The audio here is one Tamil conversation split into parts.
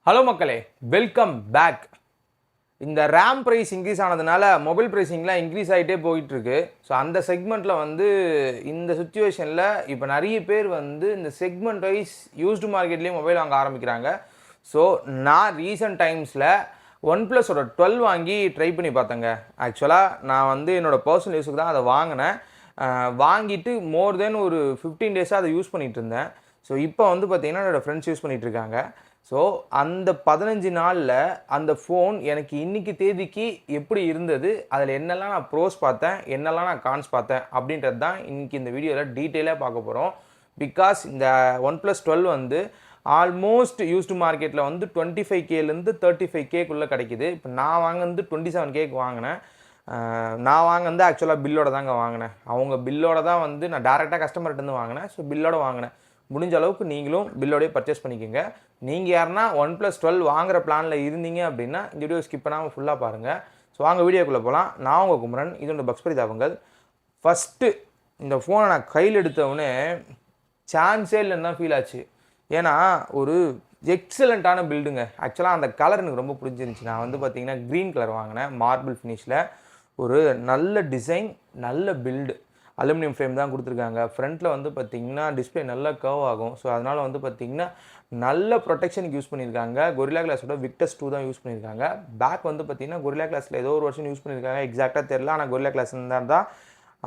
ஹலோ மக்களே, வெல்கம் பேக். இந்த ரேம் ப்ரைஸ் இன்க்ரீஸ் ஆனதுனால மொபைல் ப்ரைஸிங்லாம் இன்க்ரீஸ் ஆகிட்டே போயிட்டுருக்கு. ஸோ அந்த செக்மெண்ட்டில் வந்து இந்த சுச்சுவேஷனில் இப்போ நிறைய பேர் வந்து இந்த செக்மெண்ட் வைஸ் யூஸ்டு மார்க்கெட்லேயே மொபைல் வாங்க ஆரம்பிக்கிறாங்க. ஸோ நான் ரீசெண்ட் டைம்ஸில் ஒன் ப்ளஸோட 12 வாங்கி ட்ரை பண்ணி பார்த்தேங்க. ஆக்சுவலாக நான் வந்து என்னோடய பர்சனல் யூஸுக்கு தான் அதை வாங்கினேன். வாங்கிட்டு மோர் தென் ஒரு 15 டேஸாக அதை யூஸ் பண்ணிகிட்டு இருந்தேன். ஸோ இப்போ வந்து பார்த்திங்கன்னா என்னோடய ஃப்ரெண்ட்ஸ் யூஸ் பண்ணிகிட்ருக்காங்க. ஸோ அந்த 15 நாளில் அந்த ஃபோன் எனக்கு இன்றைக்கி தேதிக்கு எப்படி இருந்தது, அதில் என்னெல்லாம் நான் ப்ரோஸ் பார்த்தேன், என்னெல்லாம் நான் கான்ஸ் பார்த்தேன் அப்படின்றது தான் இன்றைக்கி இந்த வீடியோவில் டீட்டெயிலாக பார்க்க போகிறோம். பிகாஸ் இந்த ஒன் ப்ளஸ் 12 வந்து ஆல்மோஸ்ட் யூஸ்டு மார்க்கெட்டில் வந்து 25Kலேருந்து 35Kக்குள்ளே கிடைக்கிது. இப்போ நான் வாங்கினது 27Kக்கு வாங்கினேன். நான் வாங்கினது ஆக்சுவலாக பில்லோட தாங்க வாங்கினேன். அவங்க பில்லோட தான் வந்து நான் டேரெக்டாக கஸ்டமர்கிட்டருந்து வாங்கினேன். ஸோ பில்லோட வாங்கினேன். முடிஞ்ச அளவுக்கு நீங்களும் பில்லோடய பர்ச்சேஸ் பண்ணிக்கோங்க. நீங்கள் யாருன்னா ஒன் ப்ளஸ் 12 வாங்குகிற பிளானில் இருந்தீங்க அப்படின்னா இந்த வீடியோ ஸ்கிப் பண்ணாமல் ஃபுல்லாக பாருங்கள். ஸோ வாங்க வீடியோக்குள்ளே போகலாம். நான் உங்கள் குமரன், இது ஒன்று பக்ஸ் பரிதாபங்கள். ஃபஸ்ட்டு இந்த ஃபோனை நான் கையில் எடுத்தவுடனே சான்ஸே இல்லைன்னு தான் ஃபீல் ஆச்சு. ஏன்னா ஒரு எக்ஸலண்ட்டான பில்டுங்க. ஆக்சுவலாக அந்த கலர் எனக்கு ரொம்ப பிடிச்சிருந்துச்சி. நான் வந்து பார்த்திங்கன்னா க்ரீன் கலர் வாங்கினேன், மார்பிள் ஃபினிஷில். ஒரு நல்ல டிசைன், நல்ல பில்டு. அலுமினியம் ஃப்ரேம் தான் கொடுத்துருக்காங்க. ஃப்ரண்ட்டில் வந்து பார்த்திங்கன்னா டிஸ்பிளே நல்லா கர்வ் ஆகும். ஸோ அதனால் வந்து பார்த்திங்கன்னா நல்ல ப்ரொடெக்ஷனுக்கு யூஸ் பண்ணியிருக்காங்க. கொரில்லா கிளாஸோட விக்டஸ் 2 தான் யூஸ் பண்ணியிருக்காங்க. பேக் வந்து பார்த்திங்கன்னா கொரில்லா கிளாஸில் ஏதோ ஒரு வருஷன் யூஸ் பண்ணியிருக்காங்க, எக்ஸாக்டாக தெரில. ஆனால் கொரில்லா கிளாஸ் தான்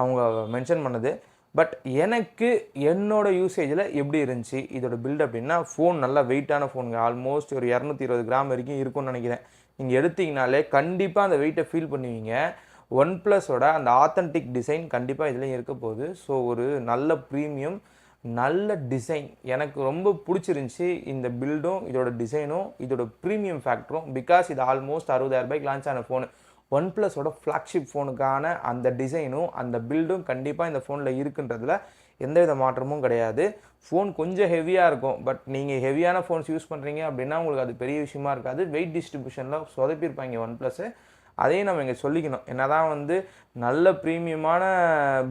அவங்க மென்ஷன் பண்ணது. பட் எனக்கு என்னோடய யூசேஜில் எப்படி இருந்துச்சு இதோட பில்ட் அப்படின்னா, ஃபோன் நல்லா வெயிட்டான ஃபோனுங்க. ஆல்மோஸ்ட் ஒரு 220 கிராம் வரைக்கும் இருக்கும்னு நினைக்கிறேன். நீங்கள் எடுத்திங்கனாலே கண்டிப்பாக அந்த வெயிட்டை ஃபீல் பண்ணுவீங்க. ஒன் ப்ளஸோட அந்த ஆத்தென்டிக் டிசைன் கண்டிப்பாக இதுலேயும் இருக்க போகுது. ஸோ ஒரு நல்ல ப்ரீமியம், நல்ல டிசைன் எனக்கு ரொம்ப பிடிச்சிருந்துச்சி. இந்த பில்டும் இதோட டிசைனும் இதோட ப்ரீமியம் ஃபேக்டரும். பிகாஸ் இது ஆல்மோஸ்ட் 60,000 ரூபாய்க்கு லான்ச் ஆன ஃபோனு. ஒன் ப்ளஸோட ஃப்ளாக்ஷிப் ஃபோனுக்கான அந்த டிசைனும் அந்த பில்டும் கண்டிப்பாக இந்த ஃபோனில் இருக்குன்றதுல எந்தவித மாற்றமும் கிடையாது. ஃபோன் கொஞ்சம் ஹெவியாக இருக்கும். பட் நீங்கள் ஹெவியான ஃபோன்ஸ் யூஸ் பண்ணுறீங்க அப்படின்னா உங்களுக்கு அது பெரிய விஷயமா இருக்காது. வெயிட் டிஸ்ட்ரிபியூஷனில் சொதப்பியிருப்பாங்க ஒன் ப்ளஸ்ஸு. அதையும் நம்ம இங்கே சொல்லிக்கணும். என்ன தான் வந்து நல்ல ப்ரீமியமான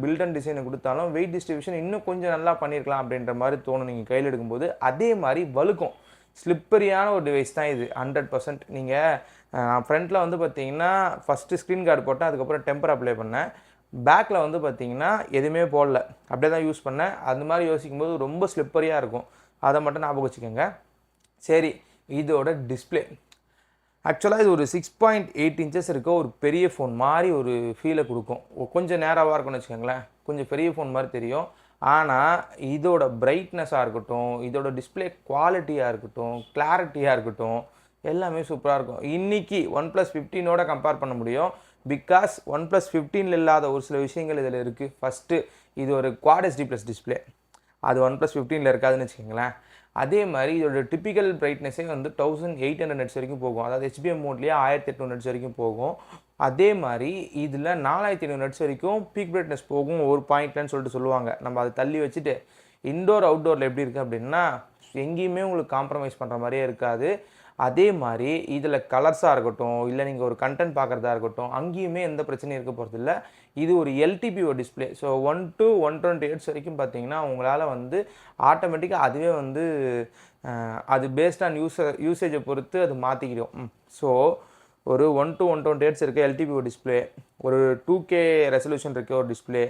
பில்ட் அண்ட் டிசைனை கொடுத்தாலும் வெயிட் டிஸ்ட்ரிபியூஷன் இன்னும் கொஞ்சம் நல்லா பண்ணியிருக்கலாம் அப்படின்ற மாதிரி தோணும் நீங்கள் கையில் எடுக்கும்போது. அதே மாதிரி வழுக்கும். ஸ்லிப்பரியான ஒரு டிவைஸ் தான் இது 100%. நீங்கள் ஃப்ரண்ட்டில் வந்து பார்த்தீங்கன்னா ஃபஸ்ட்டு ஸ்க்ரீன் கார்டு போட்டேன், அதுக்கப்புறம் டெம்பர் அப்ளை பண்ணேன். பேக்கில் வந்து பார்த்தீங்கன்னா எதுவுமே போடல, அப்படியே தான் யூஸ் பண்ணேன். அந்த மாதிரி யோசிக்கும் போது ரொம்ப ஸ்லிப்பரியாக இருக்கும். அதை மட்டும் ஞாபகம் வச்சுக்கோங்க. சரி, இதோட டிஸ்பிளே ஆக்சுவலாக இது ஒரு 6.8 இன்ச்சஸ் இருக்க ஒரு பெரிய ஃபோன் மாதிரி ஒரு ஃபீலை கொடுக்கும். கொஞ்சம் நேராக இருக்கும்னு வச்சுக்கோங்களேன், கொஞ்சம் பெரிய ஃபோன் மாதிரி தெரியும். ஆனால் இதோட பிரைட்னஸாக இருக்கட்டும், இதோட டிஸ்பிளே குவாலிட்டியாக இருக்கட்டும், கிளாரிட்டியாக இருக்கட்டும், எல்லாமே சூப்பராக இருக்கும். இன்றைக்கி ஒன் ப்ளஸ் 15ஓட கம்பேர் பண்ண முடியும். பிகாஸ் ஒன் ப்ளஸ் 15 இல்லாத ஒரு சில விஷயங்கள் இதில் இருக்குது. ஃபஸ்ட்டு இது ஒரு குவாட் HD+ டிஸ்பிளே. அது ஒன் ப்ளஸ் 15 இருக்காதுன்னு வச்சுக்கோங்களேன். அதே மாதிரி இதோட டிப்பிக்கல் பிரைட்னஸே வந்து 1800 நெட்ஸ் வரைக்கும் போகும். அதாவது HBM மோட்லேயே 1800 நெட்ஸ் வரைக்கும் போகும். அதே மாதிரி இதில் 4500 நெட்ஸ் வரைக்கும் பீக் பிரைட்னஸ் போகும் ஒரு பாயிண்ட்லன்னு சொல்லிட்டு சொல்லுவாங்க. நம்ம அதை தள்ளி வச்சுட்டு இன்டோர் அவுட்டோரில் எப்படி இருக்குது அப்படின்னா எங்கேயுமே உங்களுக்கு காம்ப்ரமைஸ் பண்ணுற மாதிரியே இருக்காது. அதே மாதிரி இதில் கலர்ஸாக இருக்கட்டும், இல்லை நீங்கள் ஒரு கண்டென்ட் பார்க்குறதா இருக்கட்டும், அங்கேயுமே எந்த பிரச்சனையும் இருக்க போகிறதில்ல. இது ஒரு LTPO display. So 1 to 120 hertz வரைக்கும் பார்த்தீங்கன்னா உங்களால் வந்து ஆட்டோமேட்டிக்காக அதுவே வந்து அது பேஸ்ட் ஆன் யூசேஜை பொறுத்து அது மாற்றிக்கிடும். ஸோ ஒரு 1 to 120 ஹெர்ட்ஸ் இருக்க LTPO டிஸ்பிளே, ஒரு 2K ரெசல்யூஷன் இருக்க ஒரு டிஸ்பிளே.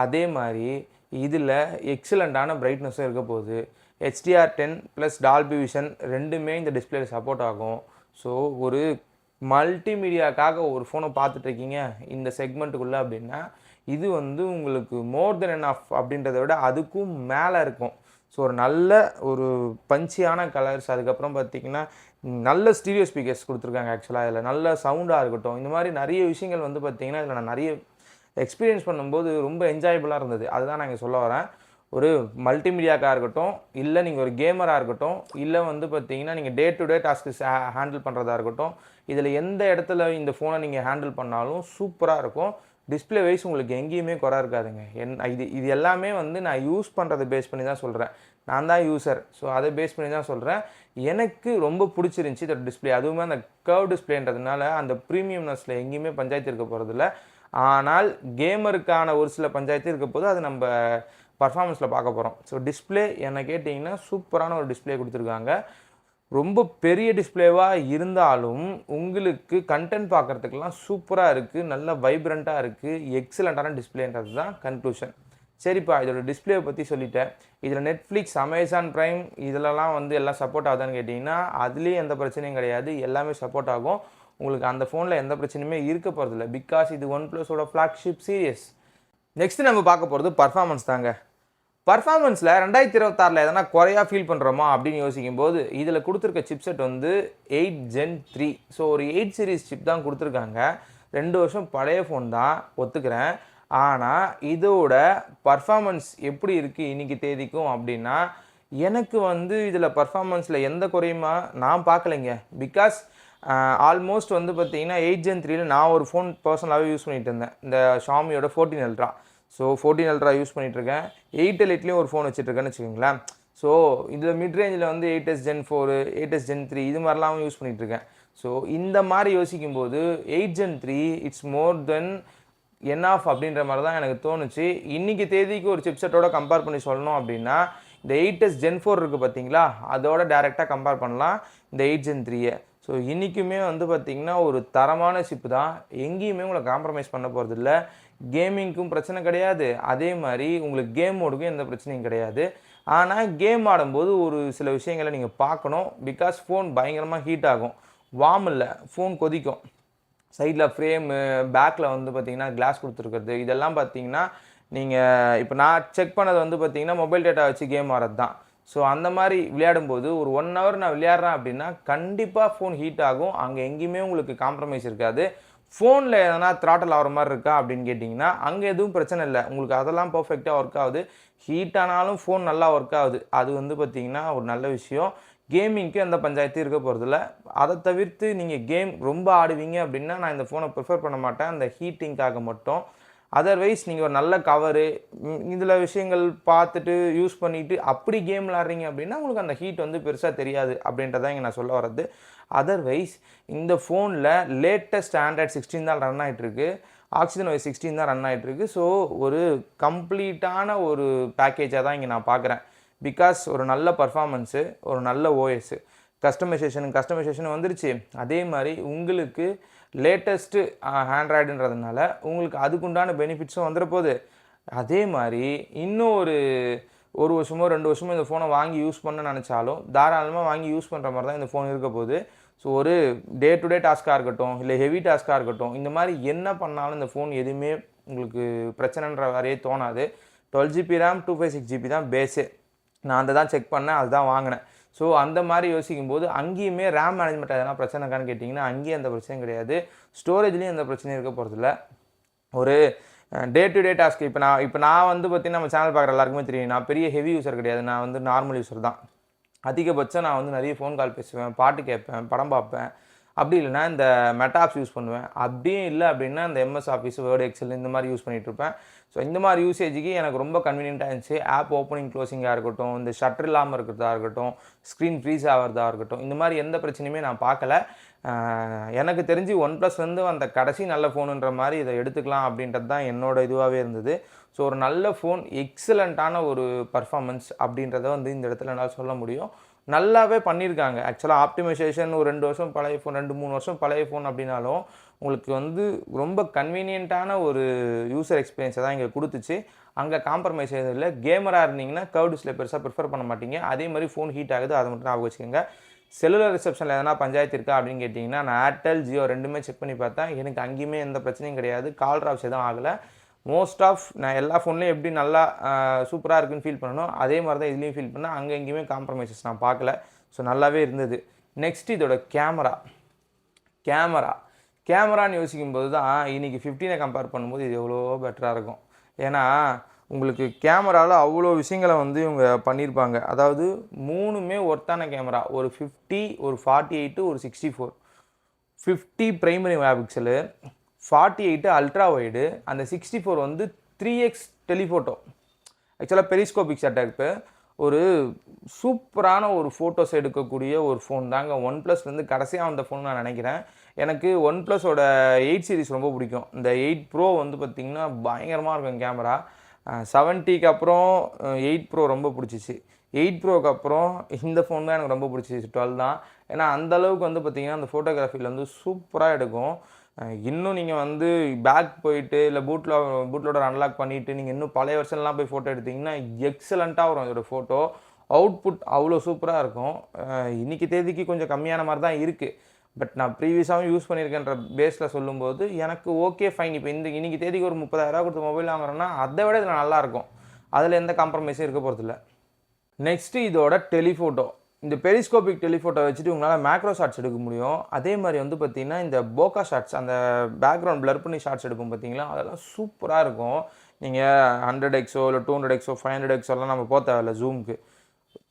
அதே மாதிரி இதில் எக்ஸலண்ட்டான பிரைட்னஸும் இருக்க போகுது. HDR10 + டால்பி விஷன் ரெண்டுமே இந்த டிஸ்பிளேல சப்போர்ட் ஆகும். ஸோ ஒரு மல்டிமீடியாக்காக ஒரு ஃபோனை பார்த்துட்ருக்கீங்க இந்த செக்மெண்ட்டுக்குள்ளே அப்படின்னா இது வந்து உங்களுக்கு மோர் தென் எனஃப் அப்படின்றத விட அதுக்கும் மேலே இருக்கும். ஸோ ஒரு நல்ல ஒரு பஞ்சியான கலர்ஸ், அதுக்கப்புறம் பார்த்திங்கன்னா நல்ல ஸ்டீரியோ ஸ்பீக்கர்ஸ் கொடுத்துருக்காங்க. ஆக்சுவலாக இதில் நல்ல சவுண்டாக இருக்கட்டும், இந்த மாதிரி நிறைய விஷயங்கள் வந்து பார்த்திங்கன்னா இதில் நான் நிறைய எக்ஸ்பீரியன்ஸ் பண்ணும்போது ரொம்ப என்ஜாயபுளாக இருந்தது. அதுதான் நான் இங்கே சொல்ல வரேன். ஒரு மல்டிமீடியாக்காக இருக்கட்டும், இல்லை நீங்கள் ஒரு கேமராக இருக்கட்டும், இல்லை வந்து பார்த்தீங்கன்னா நீங்கள் day to day task handle பண்ணுறதா இருக்கட்டும், இதில் எந்த இடத்துல இந்த ஃபோனை நீங்கள் ஹேண்டில் பண்ணாலும் சூப்பராக இருக்கும். டிஸ்பிளே வைஸ் உங்களுக்கு எங்கேயுமே குறை இருக்காதுங்க. இது எல்லாமே வந்து நான் யூஸ் பண்ணுறதை பேஸ் பண்ணி தான் சொல்கிறேன். நான் தான் யூசர். ஸோ அதை பேஸ் பண்ணி தான் சொல்கிறேன். எனக்கு ரொம்ப பிடிச்சிருந்துச்சி இதோட டிஸ்பிளே. அதுவுமே அந்த கர்வ் டிஸ்பிளேன்றதுனால அந்த ப்ரீமியம்னஸில் எங்கேயுமே பஞ்சாயத்து இருக்க போகிறதில்ல. ஆனால் கேமருக்கான ஒரு சில பஞ்சாயத்து இருக்க போது அது நம்ம பர்ஃபார்மன்ஸில் பார்க்க போகிறோம். ஸோ டிஸ்பிளே என்ன கேட்டிங்கன்னா சூப்பரான ஒரு டிஸ்பிளே கொடுத்துருக்காங்க. ரொம்ப பெரிய டிஸ்ப்ளேவாக இருந்தாலும் உங்களுக்கு கண்டென்ட் பார்க்குறதுக்கெல்லாம் சூப்பராக இருக்குது, நல்ல வைப்ரண்ட்டாக இருக்குது, எக்ஸலண்ட்டான டிஸ்பிளேன்றது தான் கன்க்ளூஷன். சரிப்பா, இதோட டிஸ்பிளேவை பற்றி சொல்லிட்டேன். இதில் நெட்ஃப்ளிக்ஸ், அமேசான் ப்ரைம் இதிலலாம் வந்து எல்லாம் சப்போர்ட் ஆகுதான்னு கேட்டிங்கன்னா அதுலேயும் எந்த பிரச்சனையும் கிடையாது, எல்லாமே சப்போர்ட் ஆகும். உங்களுக்கு அந்த ஃபோனில் எந்த பிரச்சனையுமே இருக்க போகிறதில்ல, பிகாஸ் இது ஒன் ப்ளஸோட ஃப்ளாக்ஷிப் சீரியஸ். நெக்ஸ்ட்டு நம்ம பார்க்க போகிறது பர்ஃபார்மன்ஸ் தாங்க. பர்ஃபார்மன்ஸில் 2026 எதனா குறையாக ஃபீல் பண்ணுறோமா அப்படின்னு யோசிக்கும் போது இதில் கொடுத்துருக்க சிப்செட் வந்து 8 Gen 3. ஸோ ஒரு 8 சீரிஸ் சிப் தான் கொடுத்துருக்காங்க. 2 வருஷம் பழைய ஃபோன் தான், ஒத்துக்கிறேன். ஆனால் இதோட பர்ஃபார்மன்ஸ் எப்படி இருக்குது இன்றைக்கி தேதிக்கும் அப்படின்னா எனக்கு வந்து இதில் பர்ஃபார்மன்ஸில் எந்த குறையுமா நான் பார்க்கலைங்க. பிகாஸ் ஆல்மோஸ்ட் வந்து பார்த்திங்கன்னா 8 Gen 3ல் நான் ஒரு ஃபோன் பர்சனலாகவே யூஸ் பண்ணிகிட்டு இருந்தேன், இந்த ஷாமியோட 14 Ultra. ஸோ 14 Ultra யூஸ் பண்ணிகிட்ருக்கேன். 8 Eliteலேயும் ஒரு ஃபோன் வச்சுட்ருக்கேன்னு வச்சுக்கோங்களேன். ஸோ இதில் மிட் ரேஞ்சில் வந்து 8s Gen 4, 8s Gen 3 இது மாதிரிலாம் யூஸ் பண்ணிகிட்ருக்கேன். ஸோ இந்த மாதிரி யோசிக்கும்போது 8 Gen 3 it's more then n of அப்படின்ற மாதிரி தான் எனக்கு தோணுச்சு. இன்றைக்கி தேதிக்கு ஒரு சிப்செட்டோட கம்பேர் பண்ணி சொல்லணும் அப்படின்னா இந்த 8s Gen 4 இருக்குது பார்த்தீங்களா, அதோட டேரெக்டாக கம்பேர் பண்ணலாம் இந்த 8 Gen 3. ஸோ இன்றைக்குமே வந்து பார்த்திங்கன்னா ஒரு தரமான சிப்பு தான், எங்கேயுமே உங்களை காம்ப்ரமைஸ் பண்ண போகிறதில்ல. கேமிங்க்கும் பிரச்சனை கிடையாது, அதே மாதிரி உங்களுக்கு கேம் மோடுக்கும் எந்த பிரச்சனையும் கிடையாது. ஆனால் கேம் ஆடும்போது ஒரு சில விஷயங்களை நீங்கள் பார்க்கணும். பிகாஸ் ஃபோன் பயங்கரமாக ஹீட் ஆகும், வார்ம் இல்லை, ஃபோன் கொதிக்கும். சைடில் ஃப்ரேமு, பேக்கில் வந்து பார்த்திங்கன்னா கிளாஸ் கொடுத்துருக்குறது, இதெல்லாம் பார்த்திங்கன்னா நீங்கள் இப்போ நான் செக் பண்ணது வந்து பார்த்திங்கன்னா மொபைல் டேட்டா வச்சு கேம் ஆடுறது தான். ஸோ அந்த மாதிரி விளையாடும்போது ஒரு 1 hour நான் விளையாடுறேன் அப்படின்னா கண்டிப்பாக ஃபோன் ஹீட் ஆகும். அங்கே எங்கேயுமே உங்களுக்கு காம்ப்ரமைஸ் இருக்காது. ஃபோனில் எதனா த்ராட்டல் ஆகிற மாதிரி இருக்கா அப்படின்னு கேட்டிங்கன்னா அங்கே எதுவும் பிரச்சனை இல்லை, உங்களுக்கு அதெல்லாம் பர்ஃபெக்டாக ஒர்க் ஆகுது. ஹீட் ஆனாலும் ஃபோன் நல்லா ஒர்க் ஆகுது, அது வந்து பார்த்திங்கன்னா ஒரு நல்ல விஷயம். கேமிங்க்கு எந்த பஞ்சாயத்து இருக்க போகிறதில்ல. அதை தவிர்த்து நீங்கள் கேம் ரொம்ப ஆடுவீங்க அப்படின்னா நான் இந்த ஃபோனை ப்ரிஃபர் பண்ண மாட்டேன், அந்த ஹீட்டிங்காக மட்டும். அதர்வைஸ் நீங்கள் ஒரு நல்ல கவரு இதில் விஷயங்கள் பார்த்துட்டு யூஸ் பண்ணிவிட்டு அப்படி கேம் விளாட்றீங்க அப்படின்னா உங்களுக்கு அந்த ஹீட் வந்து பெருசாக தெரியாது அப்படின்றதான் இங்கே நான் சொல்ல வர்றது. அதர்வைஸ் இந்த ஃபோனில் லேட்டஸ்ட் Android 16 தான் ரன் ஆகிட்டுருக்கு, Oxygen OS 16 தான் ரன் ஆகிட்டுருக்கு. ஸோ ஒரு கம்ப்ளீட்டான ஒரு பேக்கேஜாக தான் இங்கே நான் பார்க்குறேன். பிகாஸ் ஒரு நல்ல பர்ஃபார்மன்ஸு, ஒரு நல்ல ஓஎஸ்ஸு, கஸ்டமைசேஷன் வந்துருச்சு. அதே மாதிரி உங்களுக்கு லேட்டஸ்ட்டு ஆண்ட்ராய்டுன்றதுனால உங்களுக்கு அதுக்குண்டான பெனிஃபிட்ஸும் வந்துட போகுது. அதே மாதிரி இன்னும் ஒரு வருஷமோ 2 வருஷமோ இந்த ஃபோனை வாங்கி யூஸ் பண்ண நினச்சாலும் தாராளமாக வாங்கி யூஸ் பண்ணுற மாதிரி தான் இந்த ஃபோன் இருக்க போகுது. ஸோ ஒரு டே டு டே டாஸ்க்காக இருக்கட்டும், இல்லை ஹெவி டாஸ்க்காக இருக்கட்டும், இந்த மாதிரி என்ன பண்ணாலும் இந்த ஃபோன் எதுவுமே உங்களுக்கு பிரச்சனைன்ற வரையே தோணாது. 12GB RAM 256GB தான் பேஸே. நான் அதை தான் செக் பண்ணேன், அதுதான் வாங்கினேன். ஸோ அந்த மாதிரி யோசிக்கும்போது அங்கேயுமே ரேம் மேனேஜ்மெண்ட் எதனா பிரச்சனை இருக்கான்னு கேட்டிங்கன்னா அங்கேயும் எந்த பிரச்சனையும் கிடையாது, ஸ்டோரேஜ்லேயும் எந்த பிரச்சனையும் இருக்க போகிறதில்ல. ஒரு டே டு டே டாஸ்க் இப்போ நான் வந்து பார்த்திங்கன்னா நம்ம சேனல் பார்க்குற எல்லாருக்குமே தெரியும், நான் பெரிய ஹெவி யூஸர் கிடையாது, நான் வந்து நார்மல் யூஸர் தான். அதிகபட்சம் நான் வந்து நிறைய ஃபோன் கால் பேசுவேன், பாட்டு கேட்பேன், படம் பார்ப்பேன், அப்படி இல்லைனா இந்த மெட்டாப்ஸ் யூஸ் பண்ணுவேன். அப்படியும் இல்லை அப்படின்னா இந்த MS ஆஃபீஸ், வேர்டு, எக்ஸல் இந்த மாதிரி யூஸ் பண்ணிகிட்ருப்பேன். ஸோ இந்த மாதிரி யூசேஜுக்கு எனக்கு ரொம்ப கன்வீனியண்ட்டாக இருந்துச்சு. ஆப் ஓப்பனிங் க்ளோசிங்காக இருக்கட்டும், இந்த ஷட்டர் இல்லாமல் இருக்கிறதா இருக்கட்டும், ஸ்க்ரீன் ஃப்ரீஸ் ஆகிறதா இருக்கட்டும், இந்த மாதிரி எந்த பிரச்சனையுமே நான் பார்க்கல. எனக்கு தெரிஞ்சு OnePlus வந்து அந்த கடைசி நல்ல ஃபோனுன்ற மாதிரி இதை எடுத்துக்கலாம் அப்படின்றது தான் என்னோட இதுவாகவே இருந்தது. ஸோ ஒரு நல்ல ஃபோன், எக்ஸலண்ட்டான ஒரு பர்ஃபார்மன்ஸ் அப்படின்றத வந்து இந்த இடத்துல என்னால் சொல்ல முடியும். நல்லாவே பண்ணியிருக்காங்க. ஆக்சுவலாக ஆப்டிமைசேஷன் ஒரு 2 வருஷம் பழைய ஃபோன், 2-3 வருஷம் பழைய ஃபோன் அப்படின்னாலும் உங்களுக்கு வந்து ரொம்ப கன்வீனியண்ட்டான ஒரு யூசர் எக்ஸ்பீரியன்ஸை தான் இங்கே கொடுத்துச்சு. அங்கே காம்ப்ரமைஸ் எதுவும் இல்லை. கேமராக இருந்தீங்கன்னா கர்வ் டிஸ்ப்ளே பெருசாக ப்ரிஃபர் பண்ண மாட்டீங்க. அதே மாதிரி ஃபோன் ஹீட் ஆகுது, அதை மட்டும் ஞாபகம் வச்சுக்கோங்க. செல்லுலர் ரிசப்ஷனில் எதனா பஞ்சாயத்து இருக்கா அப்படின்னு கேட்டிங்கன்னா நான் ஏர்டெல், ஜியோ ரெண்டுமே செக் பண்ணி பார்த்தேன், எனக்கு அங்கேயுமே எந்த பிரச்சனையும் கிடையாது. கால் ட்ராப்ஸ் எதுவும் ஆகலை. மோஸ்ட் ஆஃப் நான் எல்லா ஃபோன்லேயும் எப்படி நல்லா சூப்பராக இருக்குன்னு ஃபீல் பண்ணணும், அதே மாதிரி தான் இதுலேயும் ஃபீல் பண்ணேன். அங்கே எங்கேயுமே காம்ப்ரமைசஸ் நான் பார்க்கல. ஸோ நல்லாவே இருந்தது. நெக்ஸ்ட் இதோட கேமரான்னு யோசிக்கும்போது தான் இன்றைக்கி 15 கம்பேர் பண்ணும்போது இது எவ்வளோ பெட்டராக இருக்கும். ஏன்னா உங்களுக்கு கேமராவில் அவ்வளோ விஷயங்களை வந்து இவங்க பண்ணியிருப்பாங்க. அதாவது 3மே ஒர்த்தான கேமரா. ஒரு 50, ஒரு 48, ஒரு 64. 50 பிரைமரி மெகாபிக்சலு, 48 அல்ட்ரா வைடு, அந்த 64 வந்து 3x டெலிஃபோட்டோ. ஆக்சுவலாக பெரிஸ்கோபிக் செட்டப்பு. ஒரு சூப்பரான ஒரு ஃபோட்டோஸ் எடுக்கக்கூடிய ஒரு ஃபோன் தாங்க. OnePlusலேருந்து கடைசியாக வந்த ஃபோன் நான் நினைக்கிறேன். எனக்கு OnePlusோட 8 சீரிஸ் ரொம்ப பிடிக்கும். இந்த 8 Pro வந்து பார்த்திங்கன்னா பயங்கரமாக இருக்கும் கேமரா. 70க்கு அப்புறம் 8 Pro ரொம்ப பிடிச்சிச்சு. 8 ப்ரோக்கு அப்புறம் இந்த ஃபோன் தான் எனக்கு ரொம்ப பிடிச்சிச்சு 12 தான். ஏன்னா அந்தளவுக்கு வந்து பார்த்திங்கன்னா அந்த ஃபோட்டோகிராஃபியில் வந்து சூப்பராக எடுக்கும். இன்னும் நீங்கள் வந்து பேக் போயிட்டு இல்லை பூட்லோடர் அன்லாக் பண்ணிவிட்டு நீங்கள் இன்னும் பழைய வருஷன்லாம் போய் ஃபோட்டோ எடுத்திங்கன்னா எக்ஸலண்ட்டாக வரும் இதோட ஃபோட்டோ. அவுட்புட் அவ்வளோ சூப்பராக இருக்கும். இன்றைக்கி தேதிக்கு கொஞ்சம் கம்மியான மாதிரி தான் இருக்குது. பட் நான் ப்ரீவியஸாகவும் யூஸ் பண்ணியிருக்கேன்ற பேஸில் சொல்லும்போது எனக்கு ஓகே ஃபைன். இப்போ இன்றைக்கி தேதிக்கு ஒரு 30,000 கொடுத்து மொபைல் வாங்குறேன்னா அதை விட இதில் நல்லாயிருக்கும். அதில் எந்த காம்ப்ரமைஸும் இருக்க போகிறதில்ல. நெக்ஸ்ட்டு இதோட டெலிஃபோட்டோ. இந்த பெரிஸ்கோபிக் டெலிஃபோட்டோ வச்சுட்டு உங்களால் மேக்ரோ ஷாட்ஸ் எடுக்க முடியும். அதே மாதிரி வந்து பார்த்திங்கன்னா இந்த போக்கா ஷாட்ஸ், அந்த பேக்ரவுண்ட் பிளர் பண்ணி ஷாட்ஸ் எடுப்போம் பார்த்தீங்களா, அதெல்லாம் சூப்பராக இருக்கும். நீங்கள் 100x இல்லை 200x 500x எல்லாம் நம்ம போக தேவையில்ல ஜூமுக்கு.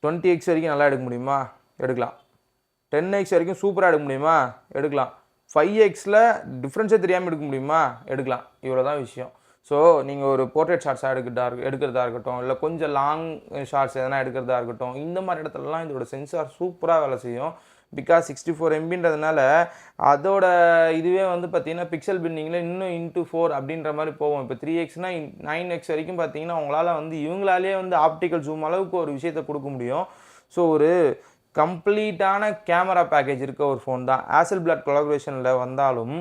20x வரைக்கும் நல்லா எடுக்க முடியுமா? எடுக்கலாம். 10x வரைக்கும் சூப்பராக எடுக்க முடியுமா? எடுக்கலாம். 5xல டிஃப்ரென்ஸே தெரியாமல் எடுக்க முடியுமா? எடுக்கலாம். இவ்வளோ தான் விஷயம். ஸோ நீங்கள் ஒரு போர்ட்ரேட் ஷாட்ஸாக எடுக்கிறதா இருக்கட்டும், இல்லை கொஞ்சம் லாங் ஷாட்ஸ் எதனா எடுக்கிறதா இருக்கட்டும், இந்த மாதிரி இடத்துலலாம் இதோட சென்சார் சூப்பராக வேலை செய்யும். பிகாஸ் 64 MBன்றதுனால அதோட இதுவே வந்து பார்த்திங்கன்னா பிக்சல் பின்னிங்கில் இன்னும் இன்ட்டு 4 அப்படின்ற மாதிரி போகும். இப்போ 3xனா 9x வரைக்கும் பார்த்திங்கன்னா உங்களால் வந்து இவங்களாலே வந்து ஆப்டிக்கல் ஜூம் அளவுக்கு ஒரு விஷயத்தை கொடுக்க முடியும். ஸோ ஒரு கம்ப்ளீட்டான கேமரா பேக்கேஜ் இருக்க ஒரு ஃபோன் தான். Hasselblad கொலாபரேஷனில் வந்தாலும்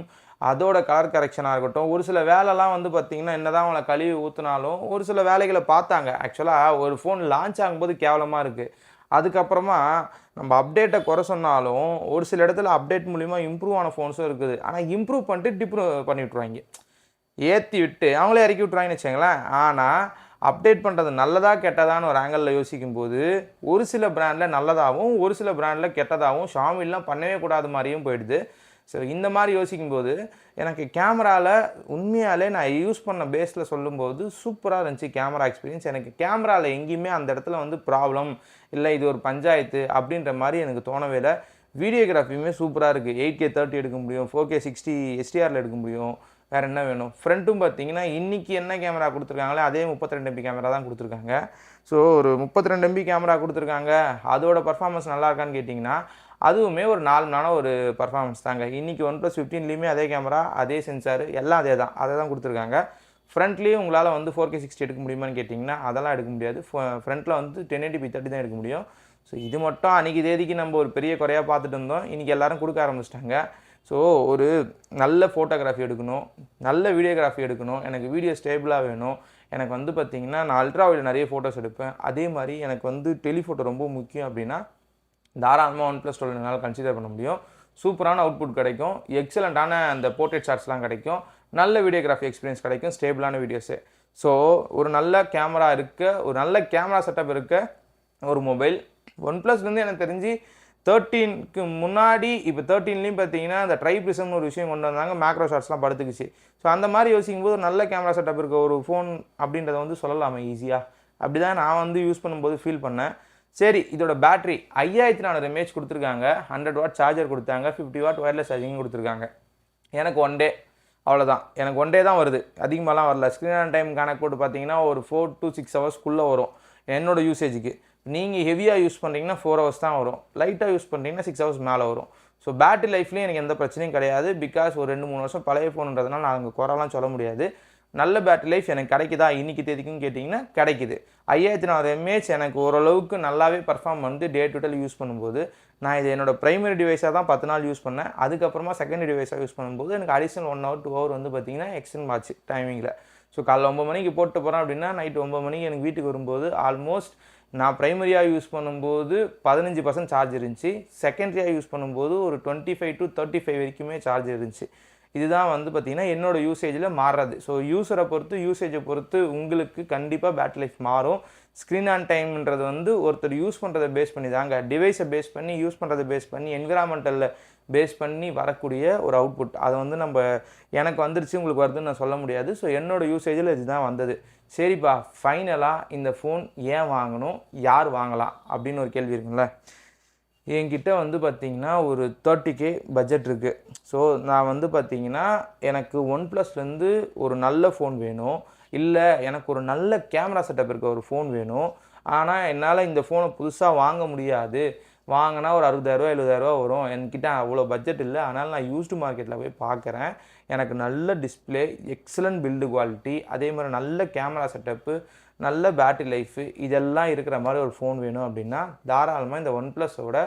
அதோட கலர் கரெக்ஷனாக இருக்கட்டும், ஒரு சில வேலைலாம் வந்து பார்த்திங்கன்னா என்ன தான் அவங்கள கழுவி ஊற்றினாலும் ஒரு சில வேலைகளை பார்த்தாங்க. ஆக்சுவலாக ஒரு ஃபோன் லான்ச் ஆகும்போது கேவலமாக இருக்குது. அதுக்கப்புறமா நம்ம அப்டேட்டை குறை சொன்னாலும் ஒரு சில இடத்துல அப்டேட் மூலிமா இம்ப்ரூவ் ஆன ஃபோன்ஸும் இருக்குது. ஆனால் இம்ப்ரூவ் பண்ணிட்டு டிப்ரூவ் பண்ணி விட்ருவாங்க, ஏற்றி விட்டு அவங்களே இறக்கி விட்ருவாங்கன்னு வச்சுங்களேன். ஆனால் அப்டேட் பண்ணுறது நல்லதா கெட்டதான்னு ஒரு ஆங்கிளில் யோசிக்கும்போது ஒரு சில பிராண்டில் நல்லதாகவும் ஒரு சில பிராண்டில் கெட்டதாகவும் ஷாமிலாம் பண்ணவே கூடாது மாதிரியும் போயிடுது. ஸோ இந்த மாதிரி யோசிக்கும்போது எனக்கு கேமராவில் உண்மையாலே நான் யூஸ் பண்ண பேஸில் சொல்லும்போது சூப்பராக இருந்துச்சு கேமரா எக்ஸ்பீரியன்ஸ். எனக்கு கேமராவில் எங்கேயுமே அந்த இடத்துல வந்து ப்ராப்ளம் இல்லை, இது ஒரு பஞ்சாயத்து அப்படின்ற மாதிரி எனக்கு தோணவே இல்லை. வீடியோகிராஃபியுமே சூப்பராக இருக்குது. 8K 30 எடுக்க முடியும், 4K 60 SDRல எடுக்க முடியும். வேறு என்ன வேணும்? ஃப்ரண்ட்டும் பார்த்தீங்கன்னா இன்றைக்கி என்ன கேமரா கொடுத்துருக்காங்களே அதே 32 MB கேமரா தான் கொடுத்துருக்காங்க. ஸோ ஒரு 32 MB கேமரா கொடுத்துருக்காங்க, அதோட பர்ஃபார்மன்ஸ் நல்லா இருக்கான்னு கேட்டிங்கன்னா அதுவுமே ஒரு நார்மலான ஒரு பர்ஃபார்மன்ஸ் தாங்க. இன்றைக்கி OnePlus 15லேயுமே அதே கேமரா, அதே சென்சார், எல்லாம் அதை தான் கொடுத்துருக்காங்க. ஃப்ரண்ட்லேயும் உங்களால் வந்து 4K 60 எடுக்க முடியுமான்னு கேட்டிங்கன்னா அதெல்லாம் எடுக்க முடியாது. ஃப்ரண்ட்டில் வந்து 1080p 30 தான் எடுக்க முடியும். ஸோ இது மட்டும் அன்றைக்கி தேதிக்கு நம்ம ஒரு பெரிய குறையாக பார்த்துட்டு இருந்தோம். இன்றைக்கி எல்லோரும் கொடுக்க ஆரம்பிச்சிட்டாங்க. ஸோ ஒரு நல்ல ஃபோட்டோகிராஃபி எடுக்கணும், நல்ல வீடியோகிராஃபி எடுக்கணும், எனக்கு வீடியோ ஸ்டேபிளாக வேணும். எனக்கு வந்து பார்த்திங்கன்னா நான் அல்ட்ரா வைடில் நிறைய ஃபோட்டோஸ் எடுப்பேன். அதே மாதிரி எனக்கு வந்து டெலிஃபோட்டோ ரொம்ப முக்கியம் அப்படின்னா தாராளமாக OnePlus 12 என்னால் கன்சிடர் பண்ண முடியும். சூப்பரான அவுட்புட் கிடைக்கும், எக்ஸலண்ட்டான அந்த போர்ட்ரேட் ஷாட்ஸ்லாம் கிடைக்கும், நல்ல வீடியோகிராஃபி எக்ஸ்பீரியன்ஸ் கிடைக்கும், ஸ்டேபிளான வீடியோஸு. ஸோ ஒரு நல்ல கேமரா இருக்க, ஒரு நல்ல கேமரா செட்டப் இருக்க ஒரு மொபைல் OnePlusலேருந்து எனக்கு தெரிஞ்சு 13க்கு முன்னாடி இப்போ 13லேயும் பார்த்தீங்கன்னா இந்த ட்ரைப்ரிசம்னு ஒரு விஷயம் கொண்டு வந்தாங்க, மேக்ரோ ஷாட்ஸ்லாம் படுத்துக்குச்சு. ஸோ அந்த மாதிரி யோசிக்கும்போது ஒரு நல்ல கேமரா செட்டப் இருக்க ஒரு ஃபோன் அப்படின்றத வந்து சொல்லலாமா ஈஸியாக? அப்படி தான் நான் வந்து யூஸ் பண்ணும்போது ஃபீல் பண்ணேன். சரி, இதோட பேட்டரி 5400 mAh கொடுத்துருக்காங்க, 100 வாட் சார்ஜர் கொடுத்தாங்க, 50 வாட் ஒயர்லெஸ் சார்ஜிங் கொடுத்துருக்காங்க. எனக்கு 1 டே அவ்வளோதான், எனக்கு 1 டே தான் வருது, அதிகமாகலாம் வரல. ஸ்க்ரீன் ஆன் டைம் கணக்கு போட்டு பார்த்தீங்கன்னா ஒரு 4 to 6 ஹவர்ஸ்க்குள்ளே வரும் என்னோடய யூசேஜுக்கு. நீங்கள் ஹெவியாக யூஸ் பண்ணுறீங்கன்னா 4 ஹவர்ஸ் தான் வரும், லைட்டாக யூஸ் பண்ணுறீங்கன்னா 6 ஹவர்ஸ் மேலே வரும். ஸோ பேட்டரி லைஃப்லேயும் எனக்கு எந்த பிரச்சனையும் கிடையாது. பிகாஸ் ஒரு 2-3 வருஷம் பழைய ஃபோனுன்றதுனால நான் அங்கே குறைலாம் சொல்ல முடியாது. நல்ல பேட்டரி லைஃப் எனக்கு கிடைக்குதா இன்றைக்கி தேதிக்குன்னு கேட்டிங்கன்னா கிடைக்குது. 5400 mAh எனக்கு ஓரளவுக்கு நல்லாவே பர்ஃபார்ம் வந்து டே டு டே யூஸ் பண்ணும்போது நான் இது என்னோடய ப்ரைமரி டிவைஸாக தான் 10 நாள் யூஸ் பண்ணேன். அதுக்கப்புறமா செகண்டரி டிவைஸாக யூஸ் பண்ணும்போது எனக்கு அடிஷனல் 1 hour 2 hour வந்து பார்த்திங்கன்னா எக்ஸ்டெண்ட் ஆச்சு டைமிங்கில். ஸோ காலைல 9 மணிக்கு போட்டு போகிறேன் அப்படின்னா நைட்டு 9 மணிக்கு எனக்கு வீட்டுக்கு வரும்போது ஆல்மோஸ்ட் நான் ப்ரைமரியாக யூஸ் பண்ணும்போது 15% சார்ஜ் இருந்துச்சு, செகண்டரியாக யூஸ் பண்ணும்போது ஒரு 25 to 35 வரைக்குமே சார்ஜ் இருந்துச்சு. இதுதான் வந்து பார்த்திங்கன்னா என்னோடய யூசேஜில் மாறுறது. ஸோ யூஸரை பொறுத்து யூசேஜை பொறுத்து உங்களுக்கு கண்டிப்பாக பேட்டரி லைஃப் மாறும். ஸ்க்ரீன் ஆன் டைம்ன்றது வந்து ஒருத்தர் யூஸ் பண்ணுறதை பேஸ் பண்ணி தாங்க, டிவைஸை பேஸ் பண்ணி யூஸ் பண்ணுறதை பேஸ் பண்ணி என்விரான்மெண்டலில் பேஸ் பண்ணி வரக்கூடிய ஒரு அவுட்புட். அதை வந்து நம்ம எனக்கு வந்துருச்சு உங்களுக்கு வருதுன்னு நான் சொல்ல முடியாது. ஸோ என்னோடய யூசேஜில் இதுதான் வந்தது. சரிப்பா, ஃபைனலாக இந்த ஃபோன் ஏன் வாங்கணும், யார் வாங்கலாம் அப்படின்னு ஒரு கேள்வி இருக்குங்களே. என்கிட்ட வந்து பார்த்திங்கன்னா ஒரு 30K பட்ஜெட் இருக்குது. ஸோ நான் வந்து பார்த்திங்கன்னா எனக்கு OnePlusலேருந்து ஒரு நல்ல ஃபோன் வேணும், இல்லை எனக்கு ஒரு நல்ல கேமரா செட்டப் இருக்க ஒரு ஃபோன் வேணும். ஆனால் என்னால் இந்த ஃபோனை புதுசாக வாங்க முடியாது, வாங்கினா ஒரு 60,000 70,000 வரும், என்கிட்ட அவ்வளோ பட்ஜெட் இல்லை. அதனால் நான் யூஸ்டு மார்க்கெட்டில் போய் பார்க்குறேன். எனக்கு நல்ல டிஸ்பிளே, எக்ஸலண்ட் பில்டு குவாலிட்டி, அதே மாதிரி நல்ல கேமரா செட்டப்பு, நல்ல பேட்டரி லைஃபு இதெல்லாம் இருக்கிற மாதிரி ஒரு ஃபோன் வேணும் அப்படின்னா தாராளமாக இந்த ஒன் ப்ளஸோட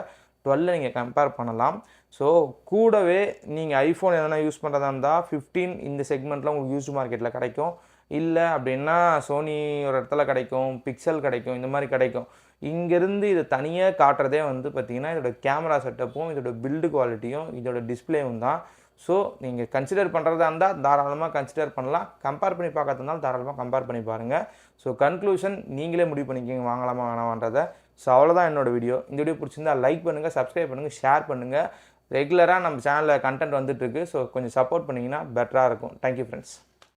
12 நீங்கள் கம்பேர் பண்ணலாம். ஸோ கூடவே நீங்கள் ஐஃபோன் எதனா யூஸ் பண்ணுறதா இருந்தால் 15 இந்த செக்மெண்ட்டில் உங்களுக்கு யூஸ்டு மார்க்கெட்டில் கிடைக்கும். இல்லை அப்படின்னா சோனி ஒரு இடத்துல கிடைக்கும், பிக்சல் கிடைக்கும், இந்த மாதிரி கிடைக்கும். இங்கேருந்து இதை தனியாக காட்டுறதே வந்து பார்த்திங்கன்னா இதோட கேமரா செட்டப்பும் இதோட பில்டு குவாலிட்டியும் இதோட டிஸ்பிளேவும் தான். ஸோ நீங்கள் கன்சிடர் பண்ணுறதா இருந்தால் தாராளமாக கன்சிடர் பண்ணலாம். கம்பேர் பண்ணி பார்க்கறதுனால தாராளமாக கம்பேர் பண்ணி பாருங்கள். ஸோ கன்க்ளூஷன் நீங்களே முடிவு பண்ணிக்கிங்க வாங்கலாமா வேணாமான்றதை. ஸோ அவ்வளோதான் என்னோடய வீடியோ. இந்த வீடியோ பிடிச்சிருந்தா லைக் பண்ணுங்கள், சப்ஸ்கிரைப் பண்ணுங்கள், ஷேர் பண்ணுங்கள். ரெகுலராக நம்ம சேனலில் கண்டென்ட் வந்துட்டுருக்கு. ஸோ கொஞ்சம் சப்போர்ட் பண்ணிங்கன்னா பெட்டராக இருக்கும். Thank you friends.